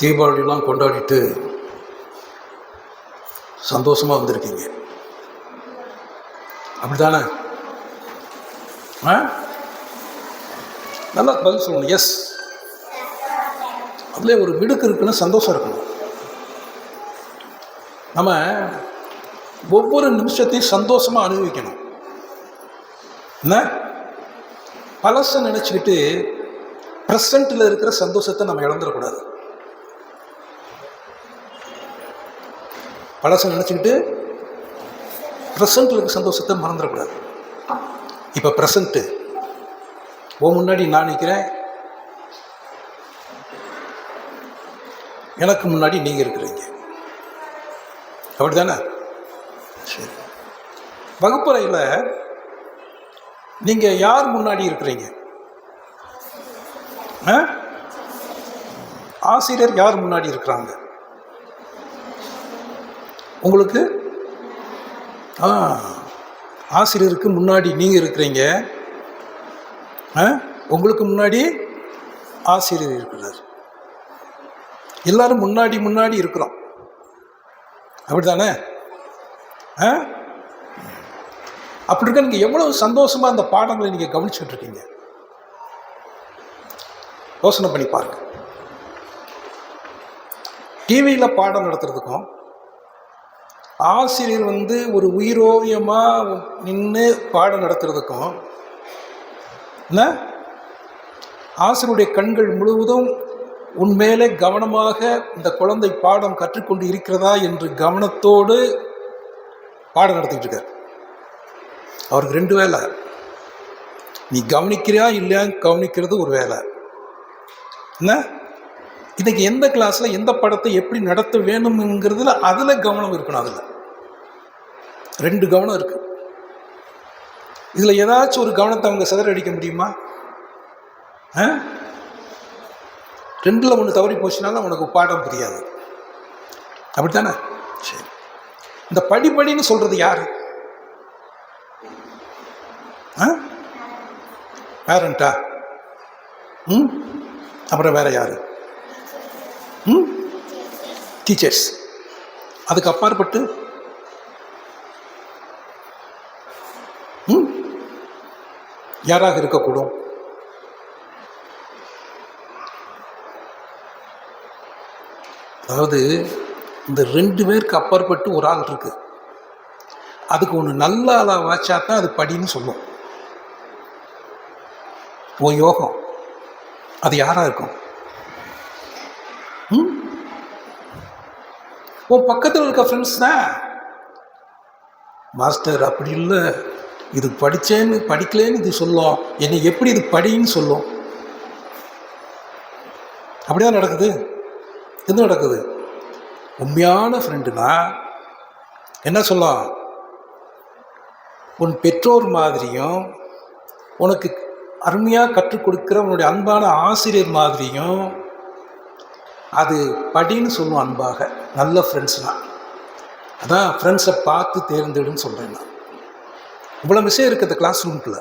தீபாவளிலாம் கொண்டாடிட்டு சந்தோஷமாக வந்திருக்கீங்க, அப்படித்தானே? நல்லா பதில் சொல்லணும். எஸ், அதுலேயே ஒரு மிடுக்கு இருக்குன்னு சந்தோஷம் இருக்கணும். நம்ம ஒவ்வொரு நிமிஷத்தையும் சந்தோஷமாக அனுபவிக்கணும். என்ன பழசை நினச்சிக்கிட்டு ப்ரெசண்ட்டில் இருக்கிற சந்தோஷத்தை நம்ம இழந்துடக்கூடாது. பழசை நினச்சிக்கிட்டு ப்ரெசண்ட்டில் இருக்கிற சந்தோஷத்தை மறந்துடக்கூடாது. இப்போ ப்ரெசண்ட்டு முன்னாடி நான் நிற்கிறேன், எனக்கு முன்னாடி நீங்கள் இருக்கிறீங்க, அப்படி தானே? சரி, வகுப்பறையில் நீங்கள் யார் முன்னாடி இருக்கிறீங்க? ஆசிரியர் யார் முன்னாடி இருக்கிறாங்க? உங்களுக்கு ஆசிரியருக்கு முன்னாடி நீங்கள் இருக்கிறீங்க, உங்களுக்கு முன்னாடி ஆசிரியர் இருக்கிறார். எல்லாரும் முன்னாடி முன்னாடி இருக்கிறோம், அப்படி தானே? அப்படி இருக்க நீங்கள் எவ்வளவு சந்தோஷமா அந்த பாடங்களை நீங்கள் கவனிச்சுட்டு இருக்கீங்க, யோசனை பண்ணி பாருங்க. டிவியில் பாடம் நடத்துறதுக்கும் ஆசிரியர் ஒரு உயிரோவியமாக நின்று பாடம் நடத்துறதுக்கும் என்ன, ஆசிரியருடைய கண்கள் முழுவதும் உன்மேலே கவனமாக இந்த குழந்தை பாடம் கற்றுக்கொண்டு இருக்கிறதா என்று கவனத்தோடு பாடம் நடத்திட்டு இருக்கார். அவருக்கு 2 வேலை. நீ கவனிக்கிறியா இல்லையா கவனிக்கிறது ஒரு வேலை. என்ன இன்னைக்கு எந்த கிளாஸில் எந்த படத்தை எப்படி நடத்த வேணும்ங்கிறதுல அதில் கவனம் இருக்கணும். அதில் 2 கவனம் இருக்கு. இதில் ஏதாச்சும் ஒரு கவனத்தை அவங்க சிதறடிக்க முடியுமா? 2ல் 1 தவறி போச்சுனாலும் உனக்கு பாடம் புரியாது, அப்படித்தானே? சரி, இந்த படிப்படின்னு சொல்றது யாரு? பேரண்டா? அப்புறம் வேற யாரு? டீச்சர்ஸ். அதுக்கு அப்பாற்பட்டு யாராக இருக்கக்கூடும்? அதாவது இந்த 2 பேருக்கு அப்பாற்பட்டு ஒரு ஆள் இருக்கு. அதுக்கு ஒன்று நல்ல ஆளா வாச்சா தான் அது படின்னு சொல்லும். யோகம் அது யாரா இருக்கும்? பக்கத்தில் இருக்க ஃப்ரெண்ட்ஸ் தான். மாஸ்டர் அப்படி இல்லை, இது படித்தேன்னு படிக்கலேன்னு இது சொல்லும், என்னை எப்படி இது படின்னு சொல்லும். அப்படிதான் நடக்குது. எது நடக்குது? உண்மையான ஃப்ரெண்டுனா என்ன சொல்லலாம்? உன் பெற்றோர் மாதிரியும் உனக்கு அருமையாக கற்றுக் கொடுக்குற உன்னுடைய அன்பான ஆசிரியர் மாதிரியும் அது படின்னு சொல்லும் அன்பாக. நல்ல ஃப்ரெண்ட்ஸ்னால் அதான் ஃப்ரெண்ட்ஸை பார்த்து தேர்ந்தெடுன்னு சொல்கிறேன் நான். இவ்வளோ விஷயம் இருக்குது கிளாஸ் ரூம்குள்ள,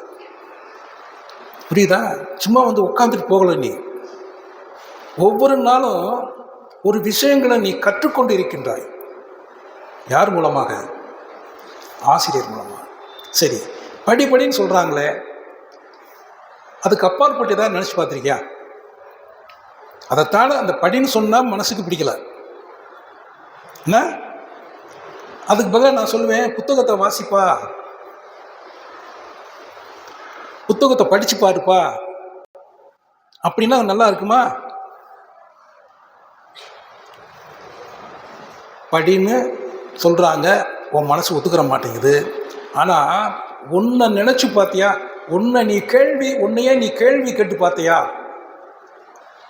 புரியுதா? சும்மா உட்காந்துட்டு போகலை. நீ ஒவ்வொரு நாளும் ஒரு விஷயங்களை நீ கற்றுக்கொண்டு இருக்கின்றாய். யார் மூலமாக? ஆசிரியர் மூலமாக. சரி, படின்னு சொல்கிறாங்களே, அதுக்கு அப்பாற்பட்டு ஏதாவது நினச்சி பார்த்துருக்கியா? அதைத்தான அந்த படின்னு சொன்னால் மனசுக்கு பிடிக்கல. என்ன அதுக்கு பதிலாக நான் சொல்லுவேன், புத்தகத்தை வாசிப்பா, புத்தகத்தை படிச்சு பாருப்பா, அப்படின்னா நல்லா இருக்குமா? படின்னு சொல்கிறாங்க, உன் மனசு ஒத்துக்கிற மாட்டேங்குது. ஆனால் உன்னை நினச்சி பார்த்தியா? உன்னையே நீ கேள்வி கேட்டு பார்த்தியா?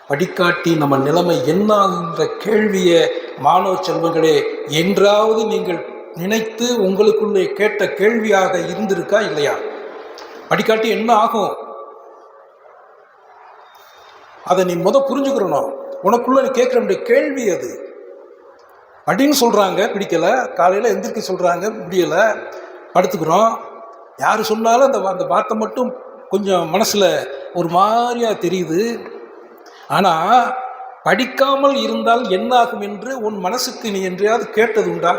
படிக்காட்டி நம்ம நிலைமை என்னாகின்ற கேள்வியை மாணவ செல்வங்களே என்றாவது நீங்கள் நினைத்து உங்களுக்குள்ளே கேட்ட கேள்வியாக இருந்திருக்கா இல்லையா? படிக்காட்டி என்ன ஆகும்? அதை நீ புரிஞ்சுக்கிறணும். உனக்குள்ள நீ கேட்குற கேள்வி அது. படின்னு சொல்கிறாங்க, பிடிக்கல. காலையில் எந்திரிக்க சொல்கிறாங்க, முடியலை, படுத்துக்கிறோம். யார் சொன்னாலும் அந்த வார்த்தை மட்டும் கொஞ்சம் மனசில் ஒரு மாதிரியாக தெரியுது. ஆனால் படிக்காமல் இருந்தால் என்னாகும் என்று உன் மனசுக்கு நீ என்றையாவது கேட்டது உண்டா?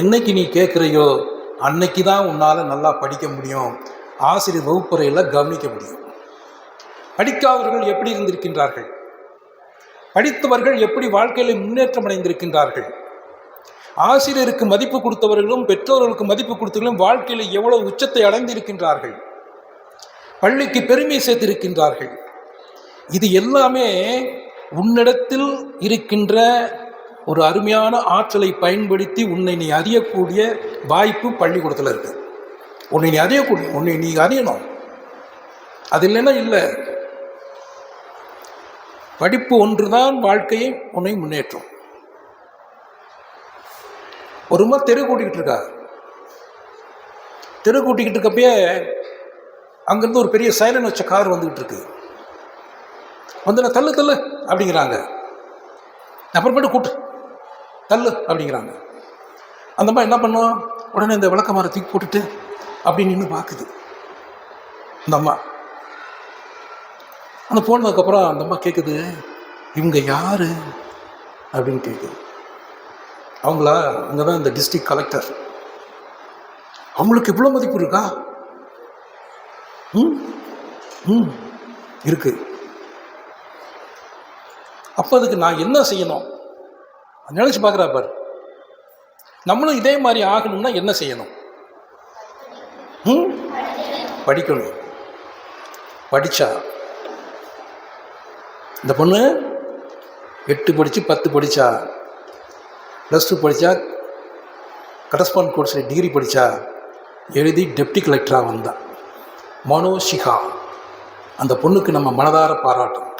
என்னைக்கு நீ கேட்குறையோ அன்னைக்கு தான் உன்னால் நல்லா படிக்க முடியும், ஆசிரியர் வகுப்பறையில் கவனிக்க முடியும். படிக்காதவர்கள் எப்படி இருந்திருக்கின்றார்கள்? படித்தவர்கள் எப்படி வாழ்க்கையில் முன்னேற்றம் அடைந்திருக்கின்றார்கள்? ஆசிரியருக்கு மதிப்பு கொடுத்தவர்களும் பெற்றோர்களுக்கு மதிப்பு கொடுத்தவர்களும் வாழ்க்கையில் எவ்வளவு உச்சத்தை அடைந்திருக்கின்றார்கள், பள்ளிக்கு பெருமை சேர்த்திருக்கின்றார்கள். இது எல்லாமே உன்னிடத்தில் இருக்கின்ற ஒரு அருமையான ஆற்றலை பயன்படுத்தி உன்னை நீ அறியக்கூடிய வாய்ப்பு பள்ளிக்கூடத்தில் இருக்கு. உன்னை நீ அறியக்கூடிய, உன்னை நீ அறியணும். அது இல்லைன்னா இல்லை. படிப்பு ஒன்றுதான் வாழ்க்கையை உன்னை முன்னேற்றும். ஒரு மாதிரி தெரு கூட்டிக்கிட்டு இருக்கா. தெரு கூட்டிக்கிட்டு இருக்கப்பயே அங்கேருந்து ஒரு பெரிய சைலன் வச்ச கார் வந்துக்கிட்டு இருக்கு. வந்து நான் தள்ளு தள்ளு அப்படிங்கிறாங்க. அப்புறமேட்டு கூட்டு தள்ளு அப்படிங்கிறாங்க. அந்த அம்மா என்ன பண்ணோம், உடனே இந்த விளக்கமாரை தூக்கி போட்டுட்டு அப்படி நின்று பார்க்குது அந்த அம்மா. அந்த போனதுக்கப்புறம் அந்த அம்மா கேட்குது, இவங்க யாரு அப்படின்னு கேட்குது. அவங்களா? அங்கே தான் இந்த டிஸ்ட்ரிக்ட் கலெக்டர். அவங்களுக்கு இவ்வளோ மதிப்பு இருக்கா? இருக்கு. அப்போ அதுக்கு நான் என்ன செய்யணும் நினைச்சு பார்க்குறா பாரு. நம்மளும் இதே மாதிரி ஆகணும்னா என்ன செய்யணும்? படிக்கணும். படித்தா இந்த பொண்ணு 8 படித்து 10 படித்தா, +2 படித்தா, கரஸ்பாண்ட் கோர்ஸில் டிகிரி படித்தா, எழுதி டெப்டி கலெக்டராக வந்தா மனோஷிகா. அந்த பொண்ணுக்கு நம்ம மனதார பாராட்டும்.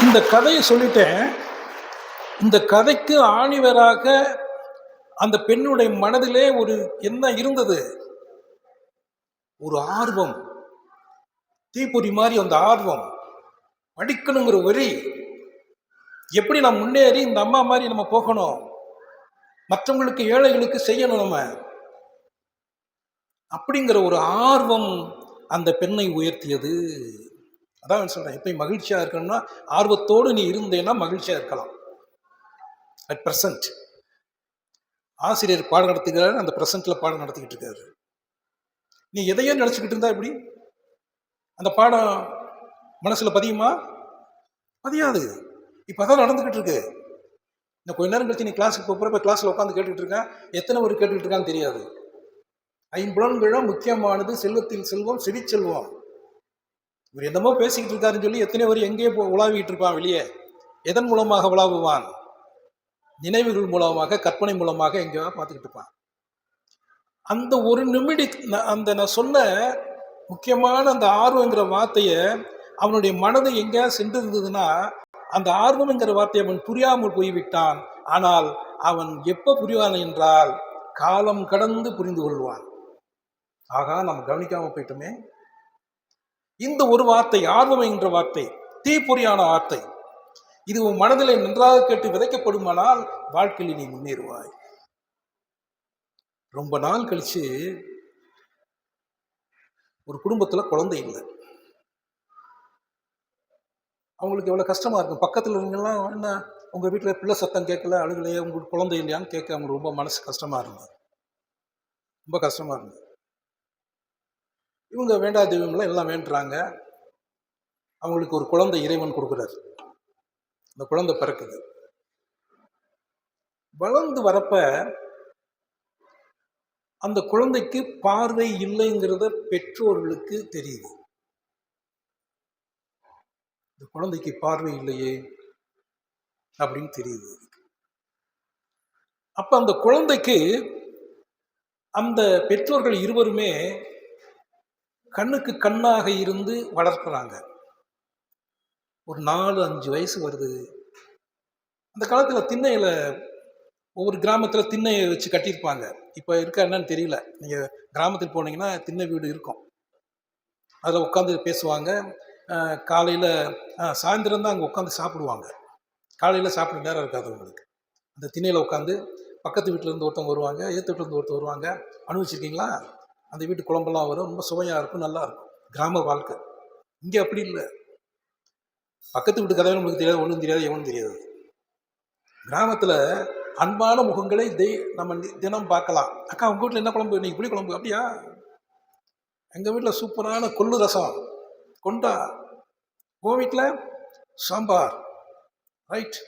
இந்த கதையை சொல்லிட்டேன். இந்த கதைக்கு ஆணிவராக அந்த பெண்ணுடைய மனதிலே ஒரு என்ன இருந்தது? ஒரு ஆர்வம், தீப்பொறி மாதிரி அந்த ஆர்வம், படிக்கணுங்கிற வெறி. எப்படி நம்ம முன்னேறி இந்த அம்மா மாதிரி நம்ம போகணும், மற்றவங்களுக்கு ஏழைகளுக்கு செய்யணும் நம்ம, அப்படிங்கிற ஒரு ஆர்வம் அந்த பெண்ணை உயர்த்தியது. அதான் சொல்றேன், எப்பயும் மகிழ்ச்சியா இருக்கணும்னா ஆர்வத்தோடு நீ இருந்தேன்னா மகிழ்ச்சியா இருக்கலாம். அட் பிரசன்ட் ஆசிரியர் பாடம் நடத்துகிறாரு, அந்த பிரசன்ட்ல பாடம் நடத்திக்கிட்டு இருக்காரு. நீ எதையோ நினைச்சுக்கிட்டு இருந்தா எப்படி அந்த பாடம் மனசுல பதியுமா? பதியாது. இப்பதான் நடந்துகிட்டு இருக்கு. இந்த கொஞ்ச நேரம் கழிச்சு நீ கிளாஸுக்கு போறப்ப கிளாஸ்ல உட்காந்து கேட்டுக்கிட்டு இருக்கேன். எத்தனை பேர் கேட்டுக்கிட்டு இருக்கான்னு தெரியாது. ஐம்புலன்களும் முக்கியமானது, செல்வத்தில் செல்வம் செவி செல்வம். இவர் என்னமோ பேசிக்கிட்டு இருக்காருன்னு சொல்லி எத்தனை பேர் எங்கேயே உலாவிக்கிட்டு இருப்பான் வெளியே. எதன் மூலமாக உலாவுவான்? நினைவுகள் மூலமாக, கற்பனை மூலமாக எங்கேயோ பார்த்துக்கிட்டு இருப்பான். அந்த ஒரு நிமிடி அந்த நான் சொன்ன முக்கியமான அந்த ஆர்வங்கிற வார்த்தையை அவனுடைய மனதை எங்கேயா சென்று இருந்ததுன்னா அந்த ஆர்வம்ங்கிற வார்த்தையை அவன் புரியாமல் போய்விட்டான். ஆனால் அவன் எப்ப புரிவான் என்றால் காலம் கடந்து புரிந்து கொள்வான். ஆகா, நம்ம கவனிக்காம போயிட்டோமே. இந்த ஒரு வார்த்தை, ஆர்வம் என்ற வார்த்தை தீப்பொறியான வார்த்தை. இது உன் மனதிலே நன்றாக கேட்டு விதைக்கப்படுமானால் வாழ்க்கையில் நீ முன்னேறுவாய். ரொம்ப நாள் கழிச்சு ஒரு குடும்பத்துல குழந்தை இல்லை. அவங்களுக்கு எவ்வளவு கஷ்டமா இருக்கும். பக்கத்துல இருந்தெல்லாம், என்ன உங்க வீட்டுல பிள்ளை சத்தம் கேட்கல, அழுகலையே, உங்களுக்கு குழந்தை இல்லையான்னு கேட்க அவங்களுக்கு ரொம்ப மனசு கஷ்டமா இருந்தது. ரொம்ப கஷ்டமா இருந்தது. இவங்க வேண்டா தெய்வங்களை எல்லாம் வேண்டுறாங்க. அவங்களுக்கு ஒரு குழந்தை இறைவன் கொடுக்குறாரு. அந்த குழந்தை பிறக்குது. வளர்ந்து வரப்ப அந்த குழந்தைக்கு பார்வை இல்லைங்கிறத பெற்றோர்களுக்கு தெரியுது. இந்த குழந்தைக்கு பார்வை இல்லையே அப்படின்னு தெரியுது. அப்ப அந்த குழந்தைக்கு அந்த பெற்றோர்கள் இருவருமே கண்ணுக்கு கண்ணாக இருந்து வளர்க்கிறாங்க. ஒரு 4-5 வயசு வருது. அந்த காலத்துல திண்ணையில ஒவ்வொரு கிராமத்துல திண்ணையை வச்சு கட்டியிருப்பாங்க. இப்ப இருக்கா என்னன்னு தெரியல. நீங்க கிராமத்துக்கு போனீங்கன்னா திண்ணை வீடு இருக்கும். அதில் உட்காந்து பேசுவாங்க. காலையில சாயந்தரம் தான் அங்கே உட்காந்து சாப்பிடுவாங்க. காலையில சாப்பிட நேரம் இருக்காது அவங்களுக்கு. அந்த திண்ணையில உட்காந்து பக்கத்து வீட்டிலேருந்து ஒருத்தவங்க வருவாங்க, ஏற்ற வீட்டிலேருந்து ஒருத்தர் வருவாங்க. அனுபவிச்சிருக்கீங்களா? அந்த வீட்டு குழம்பெல்லாம் வரும், ரொம்ப சுவையாக இருக்கும், நல்லா இருக்கும். கிராம வாழ்க்கை. இங்கே அப்படி இல்லை. பக்கத்து வீட்டு கதை நமக்கு தெரியாது, ஒன்றும் தெரியாது, எவனும் தெரியாது. கிராமத்தில் அன்பான முகங்களை நம்ம தினம் பார்க்கலாம். அக்கா உங்கள் வீட்டில் என்ன குழம்பு? இன்னைக்கு புளி குழம்பு. அப்படியா? எங்கள் வீட்டில் சூப்பரான கொள்ளு ரசம், கொண்டா. உன் வீட்டில் சாம்பார், ரைட்.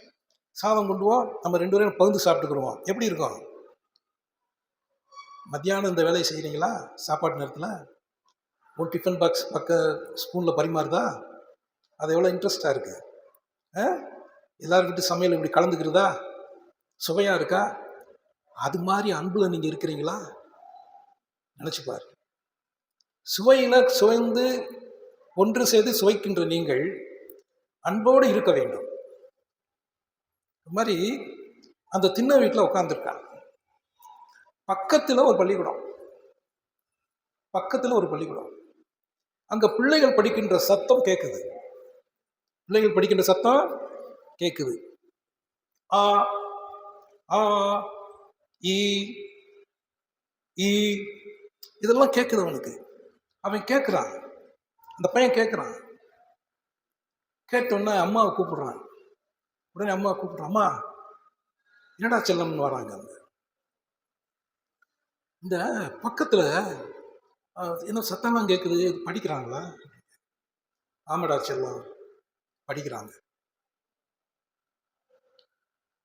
சாதம் கொண்டுவோம், நம்ம 2 பேரும் பகிர்ந்து சாப்பிட்டுக்குருவோம். எப்படி இருக்கும்? மத்தியானம் இந்த வேலையை செய்கிறீங்களா? சாப்பாட்டு நேரத்தில் ஒரு டிஃபன் பாக்ஸ் ஸ்பூனில் பரிமாறுதா? அது எவ்வளோ இன்ட்ரெஸ்டாக இருக்குது. எல்லாருக்கிட்ட சமையல் இப்படி கலந்துக்கிறதா? சுவையாக இருக்கா? அது மாதிரி அன்பில் நீங்கள் இருக்கிறீங்களா? நினச்சிப்பார். சுவையில் சுவைந்து ஒன்று செய்து சுவைக்கின்ற நீங்கள் அன்போடு இருக்க வேண்டும். இது மாதிரி அந்த திண்ணை வீட்டில் உட்காந்துருக்காங்க. பக்கத்தில் ஒரு பள்ளிக்கூடம். அங்கே பிள்ளைகள் படிக்கின்ற சத்தம் கேட்குது. ஆ ஆ ஈ ஈ இதெல்லாம் கேட்குது அவனுக்கு. அவன் கேட்குறான், அந்த பையன் கேட்குறான். கேட்டோன்னே அம்மாவை கூப்பிடுறான். உடனே அம்மா கூப்பிடுறான், அம்மா என்னடா செல்லம்னு வராங்க. அவங்க இந்த பக்கத்தில் என்ன சத்தம்லாம் கேட்குது, படிக்கிறாங்களா? ஆமாடா செல்லம், படிக்கிறாங்க.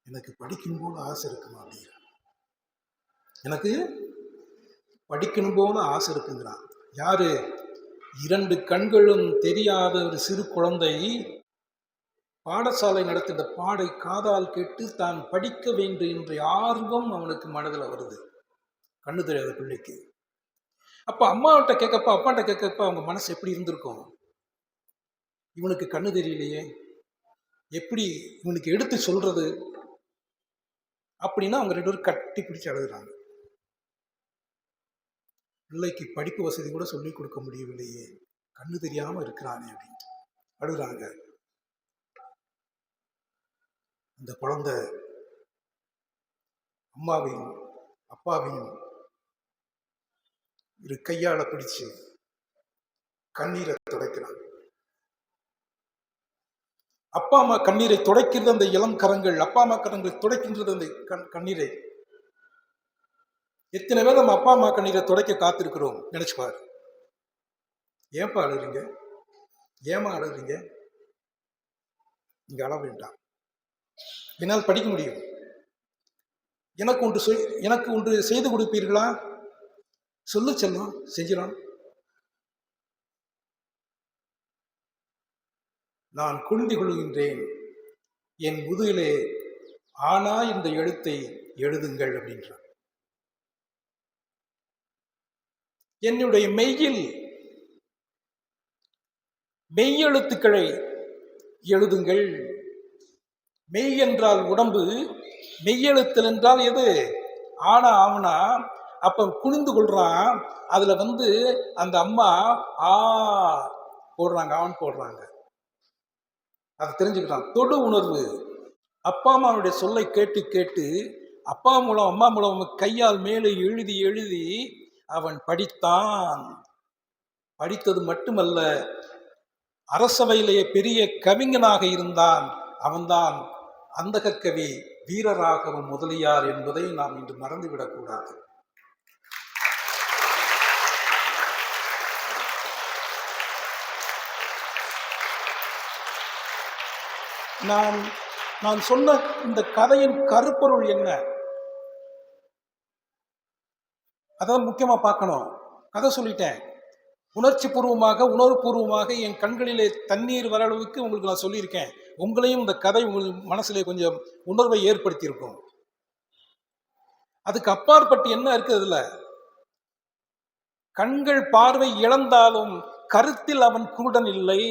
எனக்கு படிக்கணும் போல ஆசை இருக்குமா அப்படிங்கிற. எனக்கு படிக்கணும் போல ஆசை இருக்குங்கிறான். யாரு? 2 கண்களும் தெரியாத ஒரு சிறு குழந்தை பாடசாலை நடத்துகிற பாடை காதால் கேட்டு தான் படிக்க வேண்டும் என்ற ஆர்வம் அவனுக்கு மனதில் வருது. கண்ணு தெரியாத பிள்ளைக்கு. அப்போ அம்மாவிட்ட கேட்கப்ப, அப்பாட்ட கேட்கப்ப அவங்க மனசு எப்படி இருந்திருக்கும்? இவனுக்கு கண்ணு தெரியலையே, எப்படி இவனுக்கு எடுத்து சொல்றது அப்படின்னா அவங்க 2 பேரும் கட்டி பிடிச்சு அழுகுறாங்க. பிள்ளைக்கு படிப்பு வசதி கூட சொல்லிக் கொடுக்க முடியவில்லையே, கண்ணு தெரியாம இருக்கிறானே அப்படின்ட்டு அழுகுறாங்க. அந்த குழந்தை அம்மாவையும் அப்பாவையும் இரு கையால பிடிச்சு கண்ணீரை துடைக்கிறாங்க. அப்பா அம்மா கண்ணீரை துடைக்கிறது அந்த இளம் கரங்கள். அப்பா அம்மா கரங்கள் துடைக்கின்றது அந்த கண்ணீரை. எத்தனை பேர் நம்ம அப்பா அம்மா கண்ணீரை துடைக்க காத்திருக்கிறோம்? நினைச்சு பாரு. ஏன்பா அழுறீங்க? ஏமா அழுறீங்க? இங்க அழ வேண்டாம். என்னால் படிக்க முடியும். எனக்கு ஒன்று செய்து கொடுப்பீர்களா? சொல்லு செல்லம், செஞ்சிடும். நான் குந்தி கொள்கின்றேன், என் முதுகிலே ஆனா இந்த எழுத்தை எழுதுங்கள் அப்படின்றான். என்னுடைய மெய்யெழுத்துக்களை எழுதுங்கள். மெய் என்றால் உடம்பு, மெய்யெழுத்தல் என்றால் எது? ஆனா ஆவனா. அப்ப குனிந்து கொள்றான். அதுல அந்த அம்மா ஆ போடுறாங்க, ஆன் போடுறாங்க. அதை தெரிஞ்சுக்கிட்டான். தொடு உணர்வு. அப்பா அம்மாவுடைய சொல்லை கேட்டு கேட்டு அப்பா மூலம் அம்மா மூலம் கையால் மேலே எழுதி எழுதி அவன் படித்தான். படித்தது மட்டுமல்ல, அரசவையிலேயே பெரிய கவிஞனாக இருந்தான். அவன்தான் அந்தக கவி வீரராகவ முதலியார் என்பதை நாம் இன்று மறந்துவிடக்கூடாது. நான் சொன்ன இந்த கதையின் கருப்பொருள் என்ன? அதான் முக்கியமா பார்க்கணும். கதை சொல்லிட்டேன். உணர்ச்சி பூர்வமாக, உணர்வு பூர்வமாக என் கண்களிலே தண்ணீர் வர அளவுக்கு உங்களுக்கு நான் சொல்லியிருக்கேன். உங்களையும் இந்த கதை உங்கள் மனசிலே கொஞ்சம் உணர்வை ஏற்படுத்தியிருக்கும். அதுக்கு அப்பாற்பட்டு என்ன இருக்கு அதுல? கண்கள் பார்வை இழந்தாலும் கருத்தில் அவன் குருடன் இல்லை.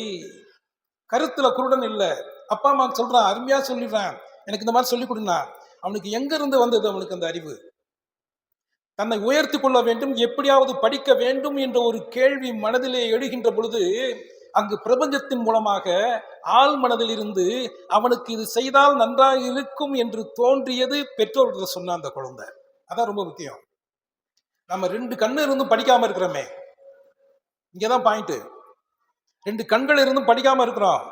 கருத்துல குருடன் இல்லை. அப்பா அம்மா சொல்றான், அருமையா சொல்லிடுறான், எனக்கு இந்த மாதிரி சொல்லிக் கொடுனா. அவனுக்கு எங்க இருந்து வந்தது அவனுக்கு அந்த அறிவு? தன்னை உயர்த்தி கொள்ள வேண்டும், எப்படியாவது படிக்க வேண்டும் என்ற ஒரு கேள்வி மனதிலே எழுகின்ற பொழுது அங்கு பிரபஞ்சத்தின் மூலமாக ஆள் மனதில் இருந்து அவனுக்கு இது செய்தால் நன்றாக இருக்கும் என்று தோன்றியது பெற்றோர்கள் சொன்ன அந்த குழந்தை. அதான் ரொம்ப முக்கியம். நம்ம 2 கண்ணு இருந்தும் படிக்காம இருக்கிறோமே, இங்கதான் பாயிண்ட். 2 கண்கள் இருந்தும் படிக்காம இருக்கிறோம்.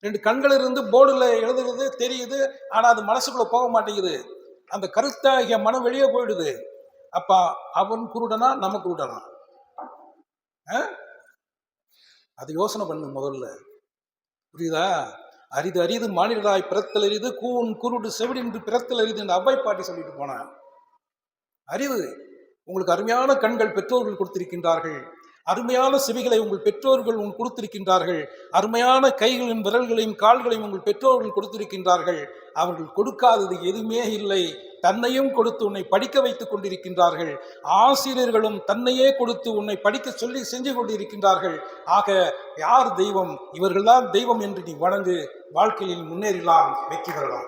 2 கண்கள் இருந்து போர்டுல எழுதுறது தெரியுது, ஆனா அது மனசுக்குள்ள போக மாட்டேங்குது. அந்த கருத்தாகிய மனம் வெளியே போயிடுது. அப்ப அவன் குருடனா நம்ம குருடனா? அது யோசனை பண்ணு முதல்ல. புரியுதா? அரிது அரிது மானிடராய் பிறத்தல் அரிது, கூன் குருடு செவிடு என்று பிறத்தல் அரிது என்று அவ்வை பாட்டி சொல்லிட்டு போனான். அறிவு. உங்களுக்கு அருமையான கண்கள் பெற்றோர்கள் கொடுத்திருக்கின்றார்கள், அருமையான செவிகளை உங்கள் பெற்றோர்கள் கொடுத்திருக்கின்றார்கள், அருமையான கைகளின் விரல்களையும் கால்களையும் உங்கள் பெற்றோர்கள் கொடுத்திருக்கின்றார்கள். அவர்கள் கொடுக்காதது எதுவுமே இல்லை. தன்னையும் கொடுத்து உன்னை படிக்க வைத்துக் கொண்டிருக்கின்றார்கள். ஆசிரியர்களும் தன்னையே கொடுத்து உன்னை படிக்க சொல்லி செஞ்சு கொண்டிருக்கின்றார்கள். ஆக யார் தெய்வம்? இவர்கள்தான் தெய்வம் என்று நீ வணங்கு. வாழ்க்கையில் முன்னேறலாம், வெற்றி பெறலாம்.